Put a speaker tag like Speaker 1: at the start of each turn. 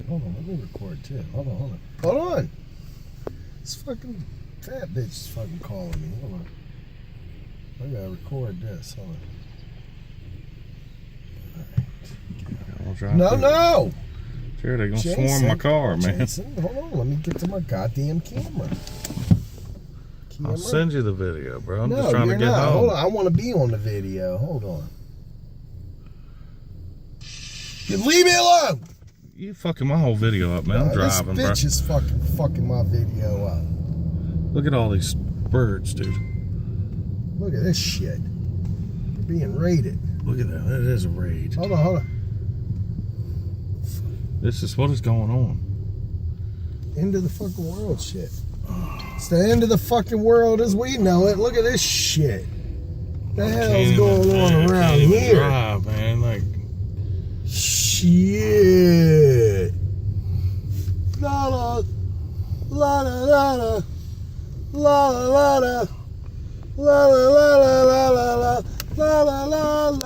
Speaker 1: Hold on, let me record too. Hold on. This fucking fat bitch is fucking calling me. Hold on. I gotta record this. Hold on. No!
Speaker 2: Sure, they're gonna swarm my car, man.
Speaker 1: Jason, hold on, let me get to my goddamn camera.
Speaker 2: I'll send you the video, bro. I'm
Speaker 1: no,
Speaker 2: just trying to get
Speaker 1: not.
Speaker 2: home.
Speaker 1: Hold on, I want to be on the video. Hold on. You leave me alone!
Speaker 2: You fucking my whole video up, man. I'm driving, bro.
Speaker 1: This bitch is fucking my video up.
Speaker 2: Look at all these birds, dude.
Speaker 1: Look at this shit. We're being raided.
Speaker 2: Look at that. That is a raid.
Speaker 1: Hold on.
Speaker 2: This is what is going on.
Speaker 1: End of the fucking world shit. It's the end of the fucking world as we know it. Look at this shit. The hell's going on around here?
Speaker 2: Drive, man. Like,
Speaker 1: shit. La la la la la la la la la la la la la la la la la la